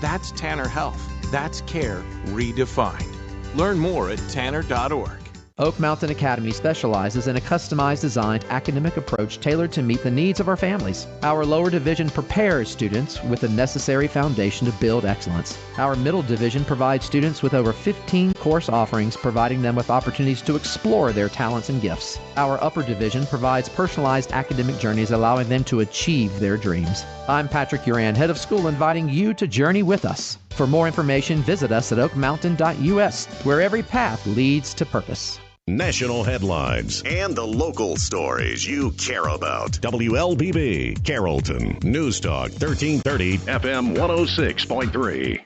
That's Tanner Health. That's care redefined. Learn more at tanner.org. Oak Mountain Academy specializes in a customized designed academic approach tailored to meet the needs of our families. Our lower division prepares students with the necessary foundation to build excellence. Our middle division provides students with over 15 course offerings, providing them with opportunities to explore their talents and gifts. Our upper division provides personalized academic journeys, allowing them to achieve their dreams. I'm Patrick Uran, head of school, inviting you to journey with us. For more information, visit us at oakmountain.us, where every path leads to purpose. National headlines and the local stories you care about. WLBB, Carrollton, News Talk, 1330 FM 106.3.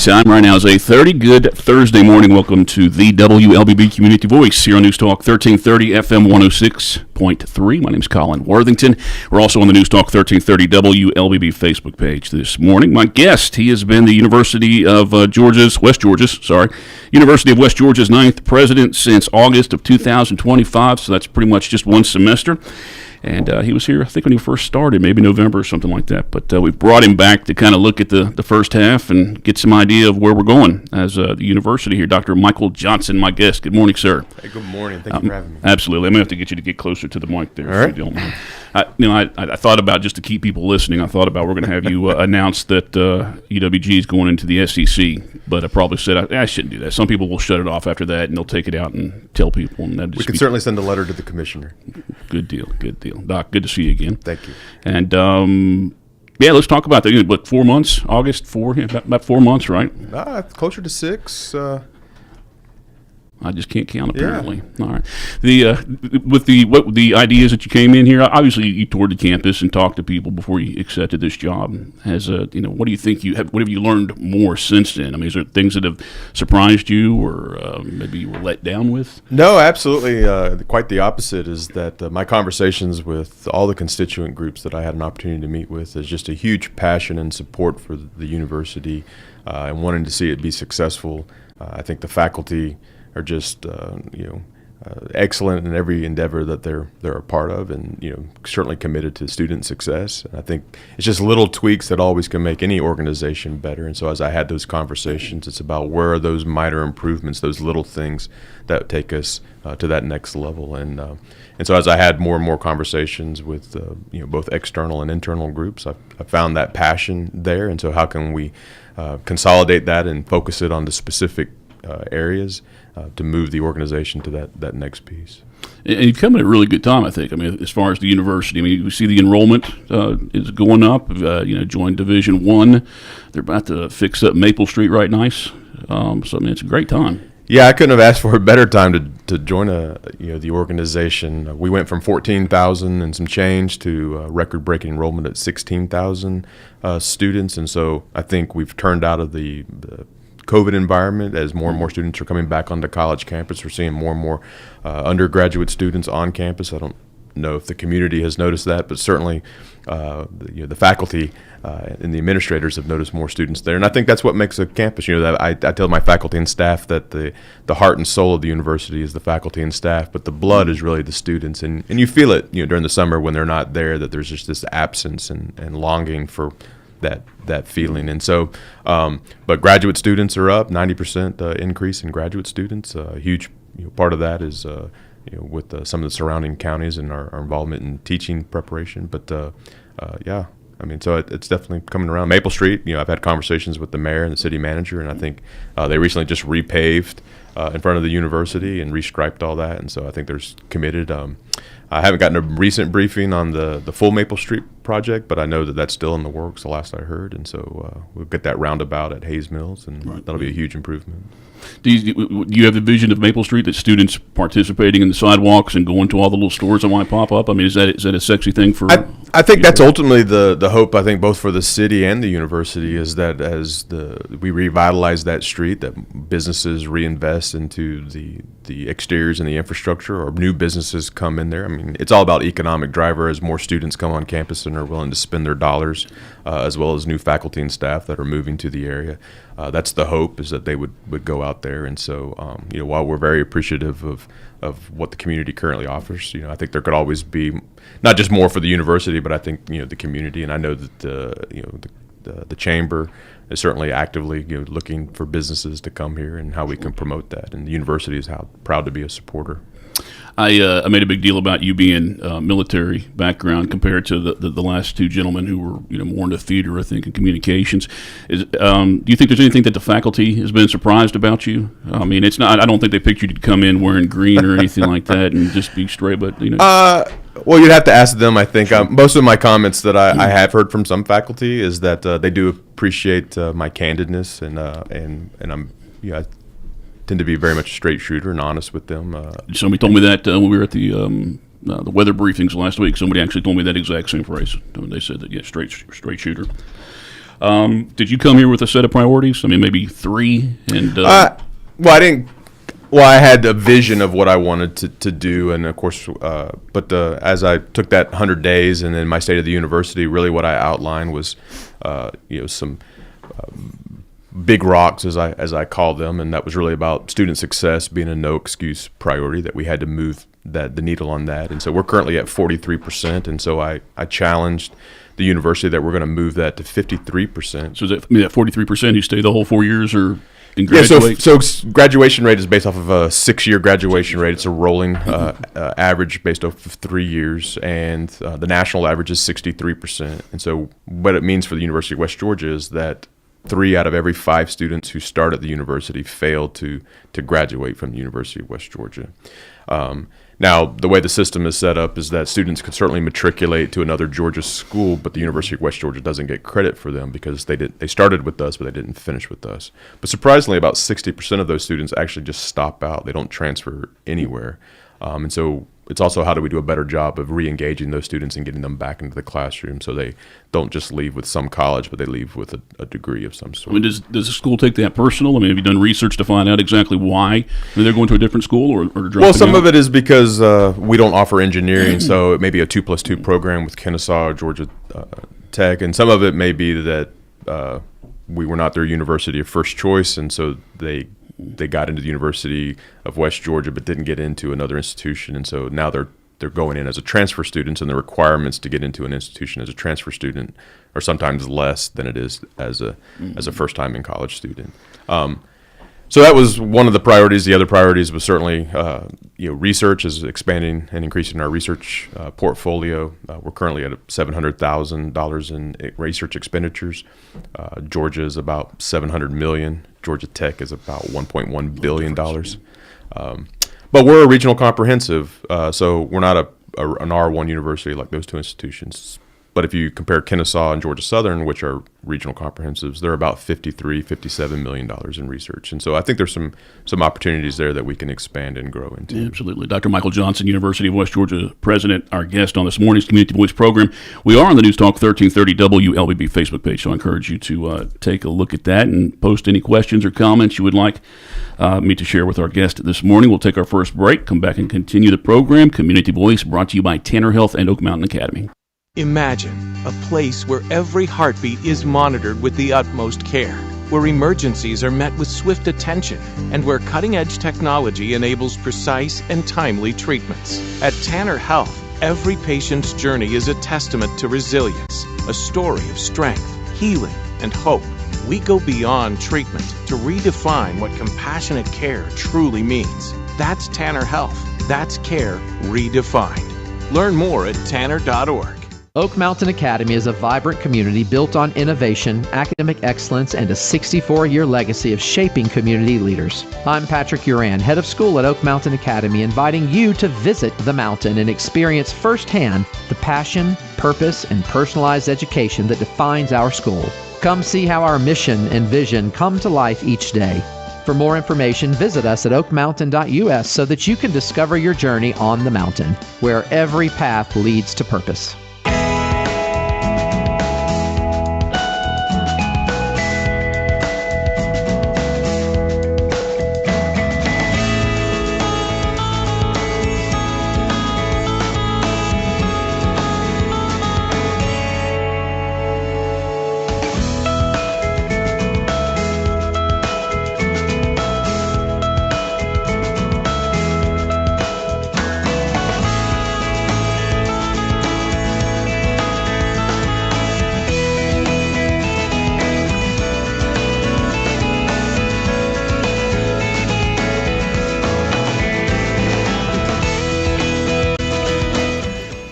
Time right now is 8:30. Good Thursday morning. Welcome to the WLBB Community Voice here on News Talk 1330 FM 106.3. My name is Colin Worthington. We're also on the News Talk 1330 WLBB Facebook page this morning. My guest, he has been the University of West Georgia's ninth president since August of 2025. So that's pretty much just one semester. And he was here, I think, when he first started, maybe November or something like that. But we brought him back to kind of look at the first half and get some idea of where we're going as the university here. Dr. Michael Johnson, my guest. Good morning, sir. Hey, good morning. Thank you for having me. Absolutely. I'm going to have to get you to get closer to the mic there. All right. If you don't mind. I thought about, just to keep people listening, I thought about we're going to have you announce that UWG is going into the SEC. But I probably said I shouldn't do that. Some people will shut it off after that, and they'll take it out and tell people. And we could certainly send a letter to the commissioner. Good deal. Good deal. Doc, good to see you again. Thank you. And, let's talk about that. What, 4 months? August 4? Yeah, about 4 months, right? Closer to 6. I just can't count, apparently. Yeah. All right. With the ideas that you came in here, obviously you toured the campus and talked to people before you accepted this job. What do you think what have you learned more since then? I mean, is there things that have surprised you or maybe you were let down with? No, absolutely. Quite the opposite is that my conversations with all the constituent groups that I had an opportunity to meet with is just a huge passion and support for the university and wanting to see it be successful. I think the faculty are just excellent in every endeavor that they're a part of, and certainly committed to student success. And I think it's just little tweaks that always can make any organization better. And so as I had those conversations, it's about where are those minor improvements, those little things that take us to that next level. And so as I had more and more conversations with both external and internal groups, I found that passion there. And so how can we consolidate that and focus it on the specific areas to move the organization to that next piece. And you've come at a really good time, I think. I mean, as far as the university, we see the enrollment is going up. Joined Division I. They're about to fix up Maple Street right nice. It's a great time. Yeah, I couldn't have asked for a better time to join the organization. We went from 14,000 and some change to record-breaking enrollment at 16,000 students, and so I think we've turned out of the COVID environment as more and more students are coming back onto college campus. We're seeing more and more undergraduate students on campus. I don't know if the community has noticed that, but certainly the faculty and the administrators have noticed more students there. And I think that's what makes a campus. I tell my faculty and staff that the heart and soul of the university is the faculty and staff, but the blood is really the students. And you feel it during the summer when they're not there, that there's just this absence and longing for that feeling. And so, but graduate students are up, 90% increase in graduate students. A huge part of that is with some of the surrounding counties and our involvement in teaching preparation. But so it's definitely coming around. Maple Street, I've had conversations with the mayor and the city manager, and I think they recently just repaved in front of the university and restriped all that. And so I think there's committed. I haven't gotten a recent briefing on the full Maple Street project, but I know that that's still in the works, the last I heard. And so we'll get that roundabout at Hayes Mills, and that'll be a huge improvement. Do you have the vision of Maple Street that students participating in the sidewalks and going to all the little stores that might pop up? I mean, is that a sexy thing for? I think that's ultimately the hope. I think both for the city and the university is that as we revitalize that street, that businesses reinvest into the the exteriors and the infrastructure, or new businesses come in there. I mean, it's all about economic driver as more students come on campus and are willing to spend their dollars, as well as new faculty and staff that are moving to the area. That's the hope, is that they would go out there. And so, while we're very appreciative of what the community currently offers, I think there could always be not just more for the university, but I think, the community. And I know that the chamber is certainly actively looking for businesses to come here and how we can promote that. And the university is proud to be a supporter. I made a big deal about you being military background compared to the last two gentlemen who were more into theater, I think, and communications. Do you think there's anything that the faculty has been surprised about you? I mean, it's not. I don't think they pictured you to come in wearing green or anything like that and just be straight. But well, you'd have to ask them. I think most of my comments that I have heard from some faculty is that they do appreciate my candidness, and I'm I tend to be very much a straight shooter and honest with them. Somebody told me that when we were at the weather briefings last week. Somebody actually told me that exact same phrase. They said that, straight shooter. Did you come here with a set of priorities? I mean, maybe three? And I didn't. Well, I had a vision of what I wanted to do, and of course, but as I took that 100 days and then my state of the university, really what I outlined was, some big rocks, as I call them, and that was really about student success being a no excuse priority, that we had to move the needle on that. And so we're currently at 43%, and so I challenged the university that we're going to move that to 53%. So is that 43%? You stay the whole 4 years, or? Yeah, so graduation rate is based off of a 6-year graduation rate. It's a rolling average based off of 3 years, and the national average is 63%. And so what it means for the University of West Georgia is that 3 out of every 5 students who start at the university fail to graduate from the University of West Georgia. Now, the way the system is set up is that students could certainly matriculate to another Georgia school, but the University of West Georgia doesn't get credit for them because they started with us, but they didn't finish with us. But surprisingly, about 60% of those students actually just stop out. They don't transfer anywhere. And so it's also, how do we do a better job of re-engaging those students and getting them back into the classroom so they don't just leave with some college, but they leave with a degree of some sort. I mean, does the school take that personal? I mean, have you done research to find out exactly why they're going to a different school or dropping Well, some out? of it is because we don't offer engineering, so it may be a 2+2 program with Kennesaw or Georgia Tech, and some of it may be that we were not their university of first choice, and so they got into the University of West Georgia but didn't get into another institution, and so now they're going in as a transfer student, and the requirements to get into an institution as a transfer student are sometimes less than it is as a first time in college student. So that was one of the priorities. The other priorities was certainly research, is expanding and increasing our research portfolio. We're currently at $700,000 in research expenditures. Georgia is about $700 million. Georgia Tech is about $1.1 billion. But we're a regional comprehensive, so we're not an R1 university like those two institutions. But if you compare Kennesaw and Georgia Southern, which are regional comprehensives, they're about $57 million in research. And so I think there's some opportunities there that we can expand and grow into. Yeah, absolutely. Dr. Michael Johnson, University of West Georgia president, our guest on this morning's Community Voice program. We are on the News Talk 1330 WLBB Facebook page, so I encourage you to take a look at that and post any questions or comments you would like me to share with our guest this morning. We'll take our first break, come back and continue the program. Community Voice brought to you by Tanner Health and Oak Mountain Academy. Imagine a place where every heartbeat is monitored with the utmost care, where emergencies are met with swift attention, and where cutting-edge technology enables precise and timely treatments. At Tanner Health, every patient's journey is a testament to resilience, a story of strength, healing, and hope. We go beyond treatment to redefine what compassionate care truly means. That's Tanner Health. That's care redefined. Learn more at tanner.org. Oak Mountain Academy is a vibrant community built on innovation, academic excellence, and a 64-year legacy of shaping community leaders. I'm Patrick Uran, head of school at Oak Mountain Academy, inviting you to visit the mountain and experience firsthand the passion, purpose, and personalized education that defines our school. Come see how our mission and vision come to life each day. For more information, visit us at oakmountain.us so that you can discover your journey on the mountain, where every path leads to purpose.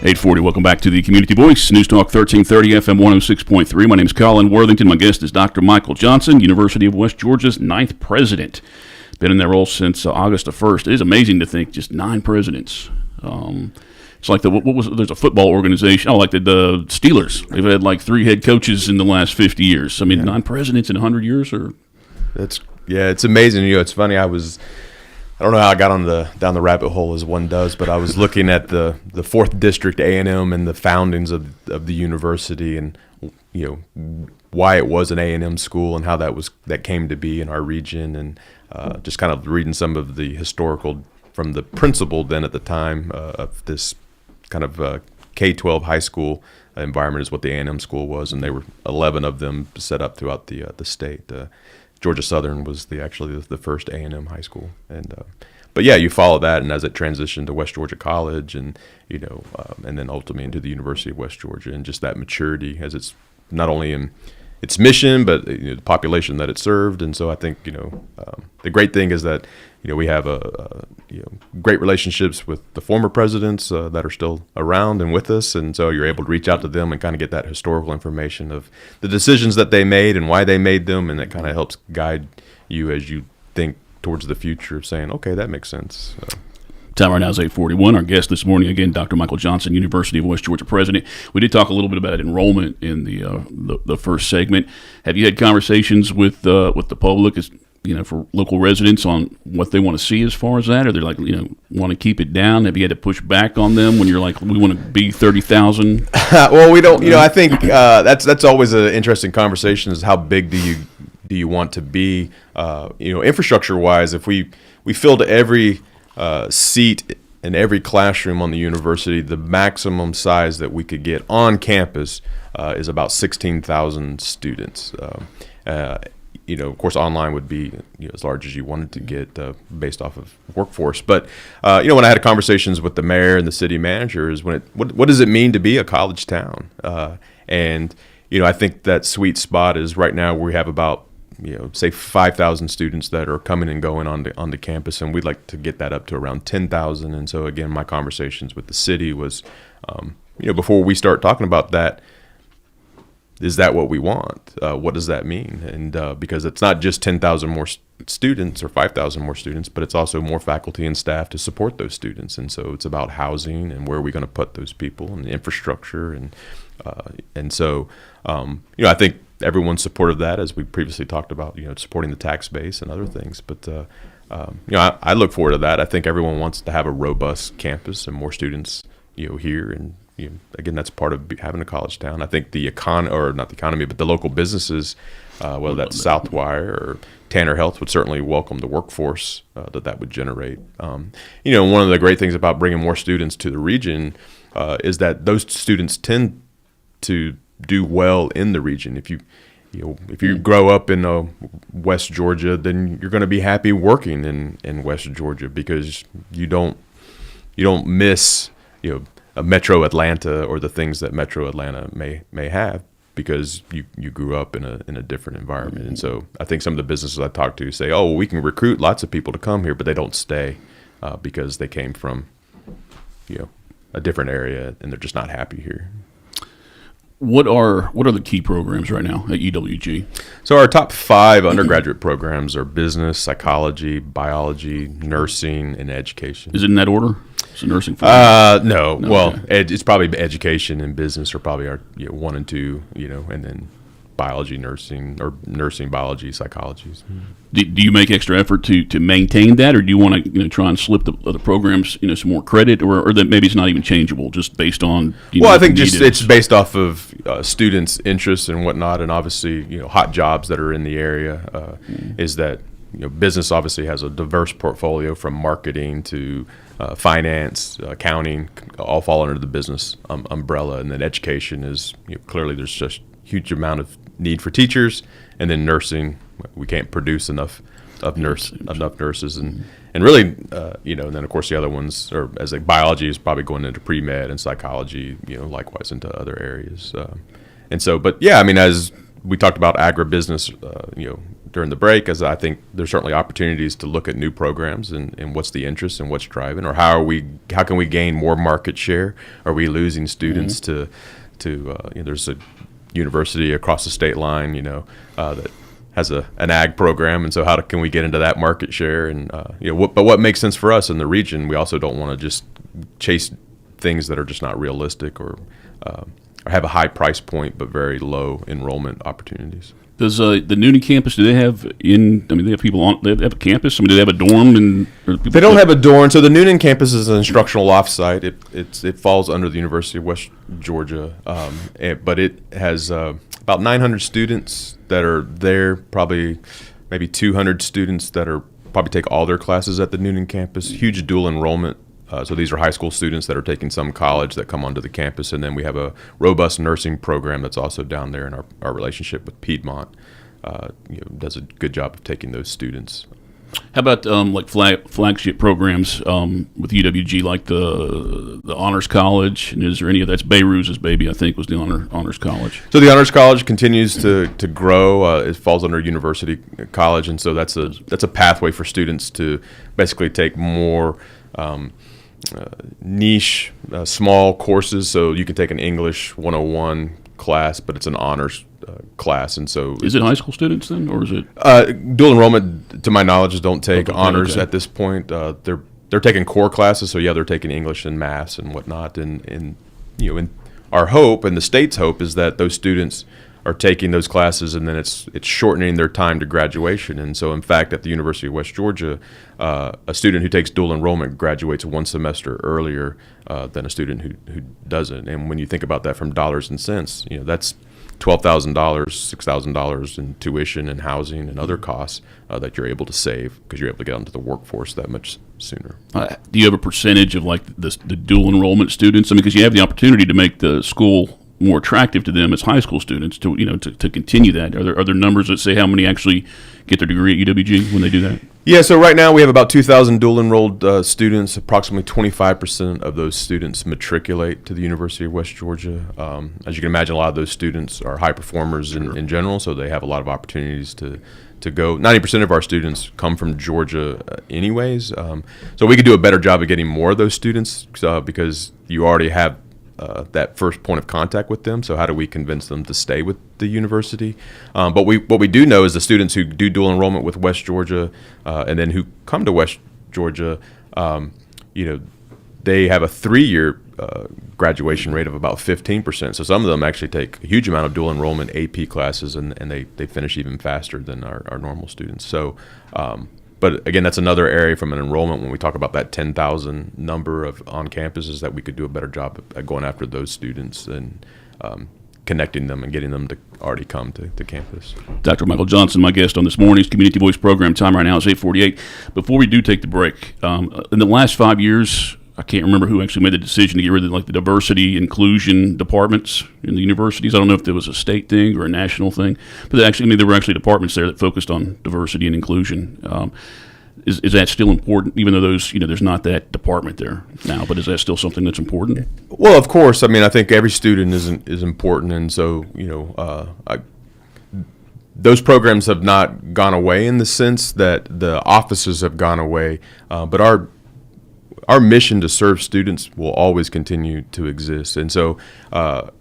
840, welcome back to the Community Voice, News Talk 1330 FM 106.3. My name is Colin Worthington. My guest is Dr. Michael Johnson, University of West Georgia's 9th president. Been in that role since August the 1st. It is amazing to think just 9 presidents. It's like there's a football organization, like the Steelers. They've had like 3 head coaches in the last 50 years. I mean, 9 presidents in 100 years? It's amazing. It's funny, I don't know how I got down the rabbit hole as one does, but I was looking at the 4th District A&M and the foundings of the university, and why it was an A&M school and how that came to be in our region, and just kind of reading some of the historical from the principal then at the time of this kind of K-12 high school environment is what the A&M school was, and they were 11 of them set up throughout the state. Georgia Southern was actually the first A&M high school, but yeah, you follow that, and as it transitioned to West Georgia College, and and then ultimately into the University of West Georgia, and just that maturity as it's not only in its mission, but the population that it served. And so I think the great thing is that we have great relationships with the former presidents that are still around and with us, and so you're able to reach out to them and kind of get that historical information of the decisions that they made and why they made them, and that kind of helps guide you as you think towards the future of saying, okay, that makes sense. Time right now is 8:41. Our guest this morning, again, Dr. Michael Johnson, University of West Georgia president. We did talk a little bit about enrollment in the first segment. Have you had conversations with the public, for local residents on what they want to see as far as that? Or they're like, want to keep it down? Have you had to push back on them when you're like, we want to be 30,000? Well, we don't. I think that's always an interesting conversation. Is how big do you want to be? Infrastructure wise, if we filled every seat in every classroom on the university, the maximum size that we could get on campus is about 16,000 students. Of course, online would be as large as you wanted to get based off of workforce. But when I had conversations with the mayor and the city manager, is what does it mean to be a college town? And I think that sweet spot is right now we have about say 5,000 students that are coming and going onto campus, and we'd like to get that up to around 10,000. And so again, my conversations with the city was, before we start talking about that, is that what we want? What does that mean? And because it's not just 10,000 more students or 5,000 more students, but it's also more faculty and staff to support those students. And so it's about housing and where are we going to put those people, and the infrastructure, and so I think everyone's supportive of that, as we previously talked about, supporting the tax base and other things. But I look forward to that. I think everyone wants to have a robust campus and more students, here, and again, that's part of having a college town. I think the not the economy, but the local businesses, whether that's Southwire or Tanner Health, would certainly welcome the workforce that would generate. One of the great things about bringing more students to the region is that those students tend to do well in the region. If you grow up in West Georgia, then you're going to be happy working in West Georgia, because you don't miss a Metro Atlanta or the things that Metro Atlanta may have, because you grew up in a different environment. And so I think some of the businesses I talk to say, oh, well, we can recruit lots of people to come here, but they don't stay because they came from a different area and they're just not happy here. What are the key programs right now at UWG? So our top 5 undergraduate programs are business, psychology, biology, nursing, and education. Is it in that order? Is it nursing? No. Well, okay. It's probably education and business are probably our 1 and 2, and then biology, nursing, or nursing, biology, psychology. Do you make extra effort to maintain that, or do you want to try and slip the other programs some more credit, or that maybe it's not even changeable, just based on? I think just it's based off of students' interests and whatnot, and obviously hot jobs that are in the area. Is that business obviously has a diverse portfolio from marketing to finance, accounting, all fall under the business umbrella, and then education is clearly there's just huge amount of need for teachers, and then nursing, we can't produce enough nurses, and really, and then of course the other ones are, as like biology is probably going into pre-med, and psychology, likewise into other areas, and so, but yeah, I mean, as we talked about agribusiness, during the break, as I think there's certainly opportunities to look at new programs and what's the interest and what's driving, or how can we gain more market share? Are we losing students to there's a university across the state line, that has an ag program, and so how can we get into that market share? And but what makes sense for us in the region? We also don't want to just chase things that are just not realistic or have a high price point but very low enrollment opportunities. Does the Newnan campus, do they have they have people on, they have a campus? Do they have a dorm? They don't have a dorm. So the Newnan campus is an instructional offsite. It falls under the University of West Georgia, but it has about 900 students that are there, probably maybe 200 students that are probably take all their classes at the Newnan campus. Huge dual enrollment. So these are high school students that are taking some college that come onto the campus, and then we have a robust nursing program that's also down there, and our relationship with Piedmont does a good job of taking those students. How about like flagship programs with UWG, like the Honors College? And is there any of that's Beirut's baby? I think was the Honors College. So the Honors College continues to grow. It falls under University College, and so that's a pathway for students to basically take more niche, small courses. So you can take an English 101 class, but it's an honors class, and so is it high school students then, or is it dual enrollment? To my knowledge, don't take honors at this point. They're taking core classes, so they're taking English and maths and whatnot. And our hope and the state's hope is that those students are taking those classes, and then it's shortening their time to graduation. And so, in fact, at the University of West Georgia, a student who takes dual enrollment graduates one semester earlier than a student who doesn't. And when you think about that from dollars and cents, that's $12,000, $6,000 in tuition and housing and other costs that you're able to save because you're able to get into the workforce that much sooner. Do you have a percentage of like the dual enrollment students? Because you have the opportunity to make the school more attractive to them as high school students to continue that. Are there numbers that say how many actually get their degree at UWG when they do that? Yeah, so right now we have about 2,000 dual enrolled students. Approximately 25% of those students matriculate to the University of West Georgia. As you can imagine, a lot of those students are high performers in general, so they have a lot of opportunities to go. 90% of our students come from Georgia anyways, so we could do a better job of getting more of those students because you already have that first point of contact with them. So how do we convince them to stay with the university? But what we do know is the students who do dual enrollment with West Georgia and then who come to West Georgia, they have a 3-year graduation rate of about 15%. So some of them actually take a huge amount of dual enrollment AP classes, and they finish even faster than our normal students. So but again, that's another area from an enrollment when we talk about that 10,000 number of on campuses that we could do a better job at going after those students and connecting them and getting them to already come to campus. Dr. Michael Johnson, my guest on this morning's Community Voice program. Time right now is 8:48. Before we do take the break, in the last 5 years, I can't remember who actually made the decision to get rid of the diversity inclusion departments in the universities. I don't know if there was a state thing or a national thing, but there were actually departments there that focused on diversity and inclusion. Is that still important, even though there's not that department there now? But is that still something that's important? Well, of course. I think every student is important, and so those programs have not gone away in the sense that the offices have gone away, but our mission to serve students will always continue to exist. And so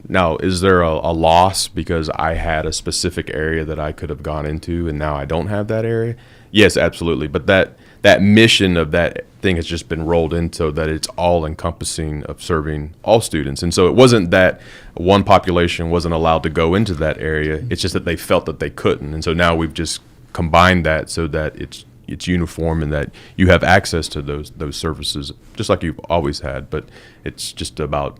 now, is there a loss because I had a specific area that I could have gone into and now I don't have that area? Yes, absolutely. But that mission of that thing has just been rolled in so that it's all encompassing of serving all students. And so it wasn't that one population wasn't allowed to go into that area. It's just that they felt that they couldn't. And so now we've just combined that so that it's uniform and that you have access to those services just like you've always had, but it's just about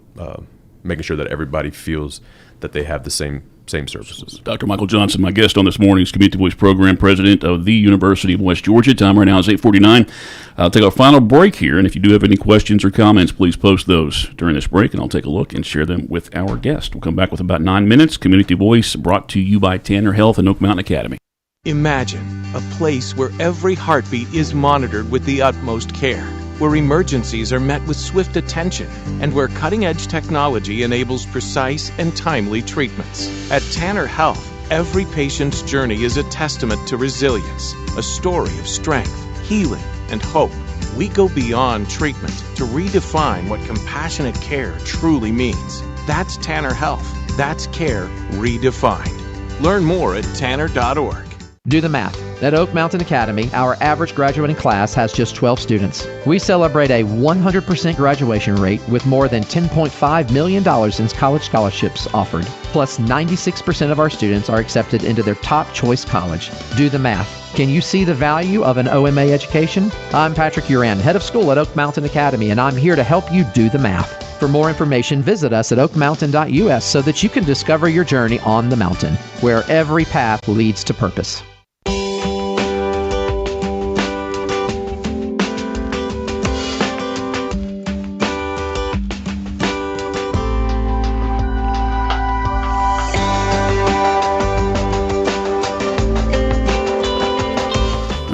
making sure that everybody feels that they have the same services. Dr. Michael Johnson, my guest on this morning's Community Voice program, president of the University of West Georgia. Time right now is 8:49. I'll take our final break here, and if you do have any questions or comments, please post those during this break, and I'll take a look and share them with our guest. We'll come back with about 9 minutes. Community Voice brought to you by Tanner Health and Oak Mountain Academy. Imagine a place where every heartbeat is monitored with the utmost care, where emergencies are met with swift attention, and where cutting-edge technology enables precise and timely treatments. At Tanner Health, Every patient's journey is a testament to resilience, a story of strength, healing, and hope. We go beyond treatment to redefine what compassionate care truly means. That's Tanner Health. That's care redefined. Learn more at tanner.org. Do the math. At Oak Mountain Academy, our average graduating class has just 12 students. We celebrate a 100% graduation rate with more than $10.5 million in college scholarships offered. Plus, 96% of our students are accepted into their top choice college. Do the math. Can you see the value of an OMA education? I'm Patrick Uran, head of school at Oak Mountain Academy, and I'm here to help you do the math. For more information, visit us at oakmountain.us so that you can discover your journey on the mountain, where every path leads to purpose.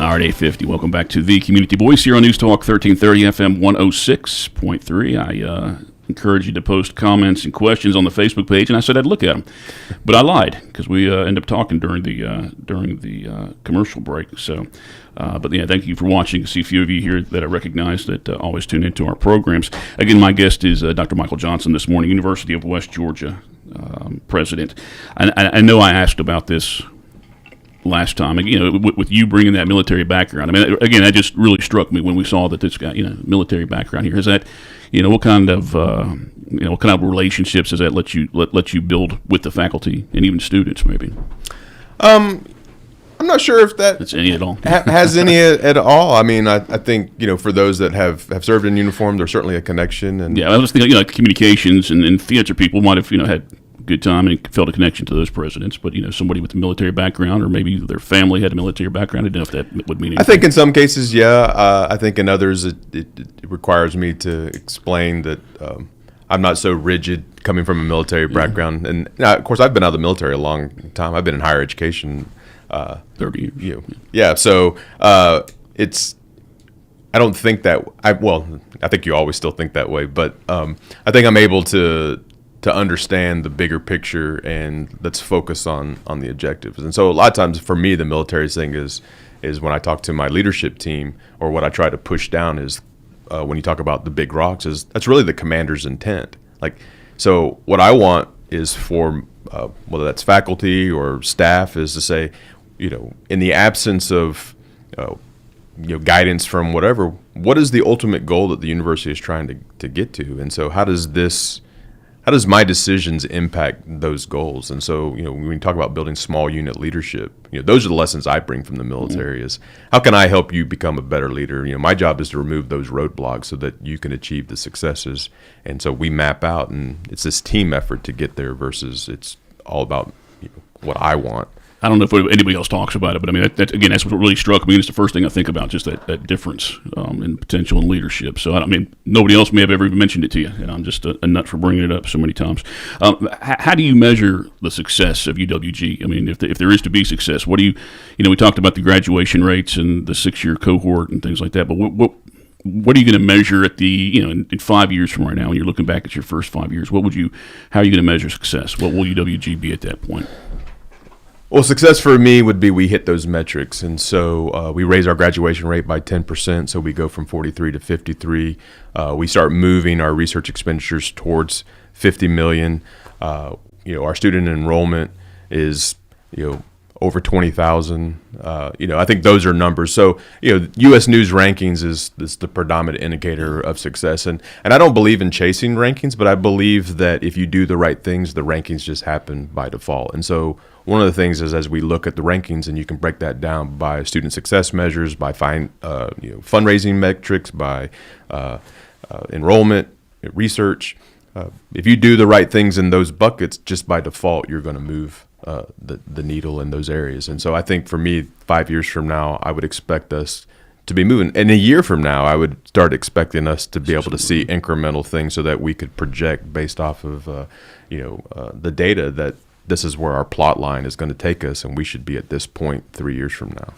All right, 8:50. Welcome back to the Community Voice here on News Talk 1330 FM 106.3. I encourage you to post comments and questions on the Facebook page, and I said I'd look at them, but I lied because we ended up talking during the commercial break. So, but yeah, thank you for watching. I see a few of you here that I recognize that always tune into our programs. Again, my guest is Dr. Michael Johnson this morning, University of West Georgia president. I know I asked about this last time, with you bringing that military background. I mean, again, that just really struck me when we saw that this guy, military background here. Is that, what kind of relationships does that let you build with the faculty and even students, maybe? I'm not sure if that's any at all. Has any at all. I mean, I think, for those that have served in uniform, there's certainly a connection. And yeah, I was thinking, communications and theater people might have, had good time and felt a connection to those presidents, but somebody with a military background, or maybe their family had a military background. I don't know if that would mean anything. I think in some cases, yeah. I think in others, it requires me to explain that I'm not so rigid coming from a military background. And of course, I've been out of the military a long time. I've been in higher education 30 years. Yeah. So it's. I don't think that. I think you always still think that way, but I think I'm able to understand the bigger picture, and let's focus on the objectives. And so a lot of times for me, the military thing is when I talk to my leadership team, or what I try to push down is when you talk about the big rocks, is that's really the commander's intent. So what I want is for whether that's faculty or staff, is to say, in the absence of guidance from whatever, what is the ultimate goal that the university is trying to get to? And so how does my decisions impact those goals? And so, when we talk about building small unit leadership, those are the lessons I bring from the military. Is how can I help you become a better leader? My job is to remove those roadblocks so that you can achieve the successes. And so we map out, and it's this team effort to get there versus it's all about what I want. I don't know if anybody else talks about it, but I mean, that's what really struck me. It's the first thing I think about, just that difference in potential and leadership. So, I mean, nobody else may have ever even mentioned it to you, and I'm just a nut for bringing it up so many times. How do you measure the success of UWG? I mean, if there is to be success, what do you, we talked about the graduation rates and the 6-year cohort and things like that, but what are you going to measure at the, in 5 years from right now, when you're looking back at your first 5 years, how are you going to measure success? What will UWG be at that point? Well, success for me would be we hit those metrics. And so we raise our graduation rate by 10%. So we go from 43 to 53. We start moving our research expenditures towards 50 million. Our student enrollment is, over 20,000. I think those are numbers. So, U.S. News rankings is the predominant indicator of success. And I don't believe in chasing rankings, but I believe that if you do the right things, the rankings just happen by default. And so one of the things is, as we look at the rankings, and you can break that down by student success measures, by fundraising metrics, by enrollment, research. If you do the right things in those buckets, just by default, you're going to move the needle in those areas. And so I think for me, 5 years from now, I would expect us to be moving. And a year from now, I would start expecting us to be able to see incremental things so that we could project based off of the data that this is where our plot line is going to take us, and we should be at this point 3 years from now.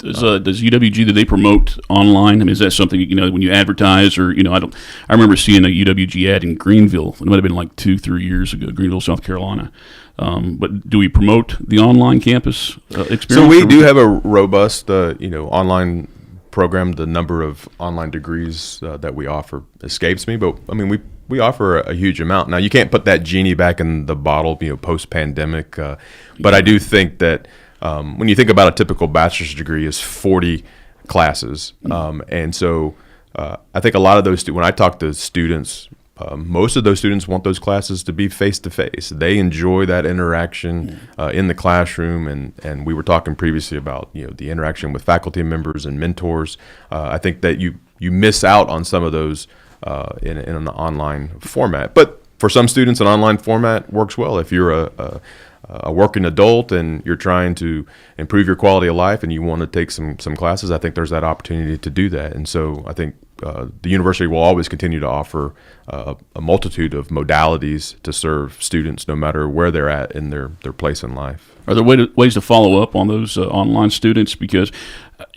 Does UWG, do they promote online? I mean, is that something, when you advertise, or, I remember seeing a UWG ad in Greenville. It might have been like 2-3 years ago, Greenville, South Carolina. But do we promote the online campus experience? So we do have a robust, online program. The number of online degrees that we offer escapes me, but I mean, we offer a huge amount. Now, you can't put that genie back in the bottle, post-pandemic. But I do think that when you think about a typical bachelor's degree is 40 classes. And so I think a lot of those, when I talk to students, most of those students want those classes to be face-to-face. They enjoy that interaction in the classroom, and we were talking previously about the interaction with faculty members and mentors. I think that you miss out on some of those in an online format. But for some students, an online format works well. If you're a working adult and you're trying to improve your quality of life and you want to take some classes, I think there's that opportunity to do that. And so I think the university will always continue to offer a multitude of modalities to serve students no matter where they're at in their place in life. Are there ways to follow up on those online students? Because,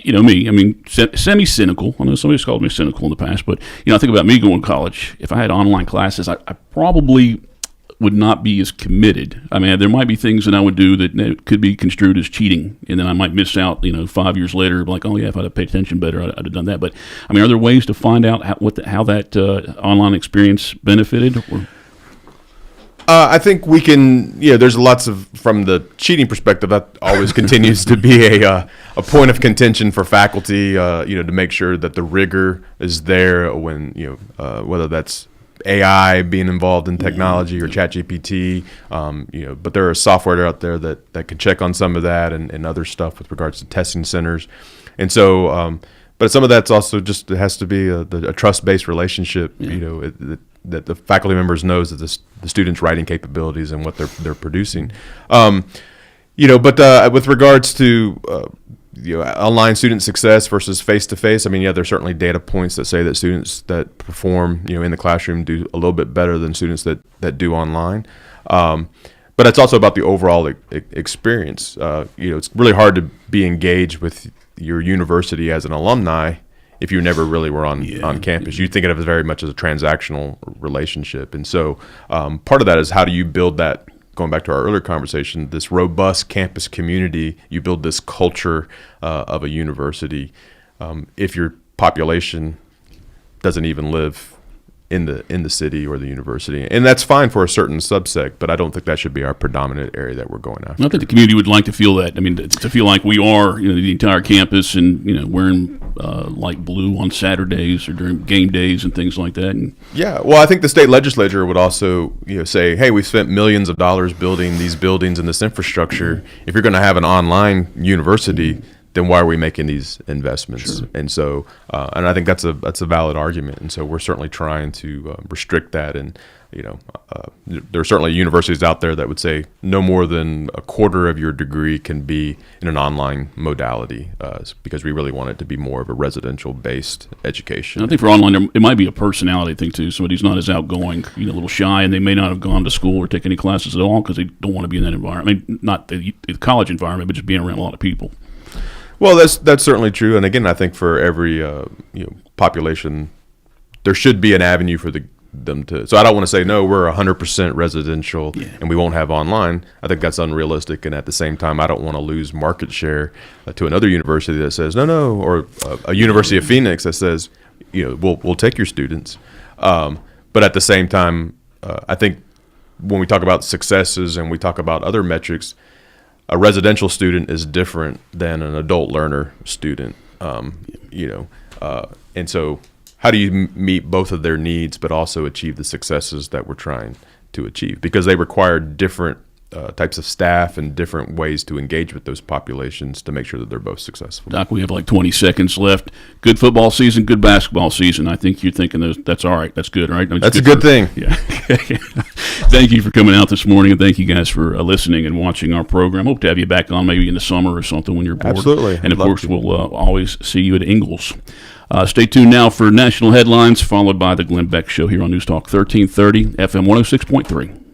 semi-cynical. I know somebody's called me cynical in the past, but, I think about me going to college. If I had online classes, I probably would not be as committed. I mean, there might be things that I would do that could be construed as cheating, and then I might miss out, 5 years later, like, oh yeah, if I'd have paid attention better, I'd have done that. But, I mean, are there ways to find out how that online experience benefited? I think we can, there's lots of, from the cheating perspective, that always continues to be a point of contention for faculty, to make sure that the rigor is there when, whether that's AI being involved in technology or ChatGPT, but there are software out there that can check on some of that and other stuff with regards to testing centers. And so, but some of that's also just, it has to be a trust-based relationship, that the faculty members knows that the students' writing capabilities and what they're producing. But with regards to online student success versus face-to-face, I mean, there's certainly data points that say that students that perform, in the classroom do a little bit better than students that do online. But it's also about the overall experience. It's really hard to be engaged with your university as an alumni if you never really were on campus. You think of it as very much as a transactional relationship. And so part of that is how do you build that, going back to our earlier conversation, this robust campus community. You build this culture of a university. If your population doesn't even live in the city or the university, and that's fine for a certain subsect, but I don't think that should be our predominant area that we're going after. I think the community would like to feel that. I mean, to feel like we are, the entire campus, and wearing light blue on Saturdays or during game days and things like that. And yeah, well, I think the state legislature would also, say, hey, we spent millions of dollars building these buildings and this infrastructure. If you're going to have an online university, then why are we making these investments? Sure. And so, and I think that's a valid argument. And so we're certainly trying to restrict that. And, there are certainly universities out there that would say no more than a quarter of your degree can be in an online modality because we really want it to be more of a residential-based education. And I think for online, it might be a personality thing too. Somebody's not as outgoing, a little shy, and they may not have gone to school or taken any classes at all because they don't want to be in that environment. I mean, not the college environment, but just being around a lot of people. Well, that's certainly true, and again, I think for every population, there should be an avenue for them to. So I don't want to say no, we're 100% residential and we won't have online. I think that's unrealistic, and at the same time, I don't want to lose market share to another university that says no, or a University of Phoenix that says we'll take your students. But at the same time, I think when we talk about successes and we talk about other metrics, a residential student is different than an adult learner student, and so how do you meet both of their needs but also achieve the successes that we're trying to achieve? Because they require different types of staff and different ways to engage with those populations to make sure that they're both successful. Doc, we have like 20 seconds left. Good football season, good basketball season. I think you're thinking that's all right. That's good, right? I mean, that's a good thing. Yeah. Thank you for coming out this morning, and thank you guys for listening and watching our program. Hope to have you back on maybe in the summer or something when you're bored. Absolutely. And of course, we'll always see you at Ingalls. Stay tuned now for national headlines, followed by the Glenn Beck Show here on News Talk 1330 FM 106.3.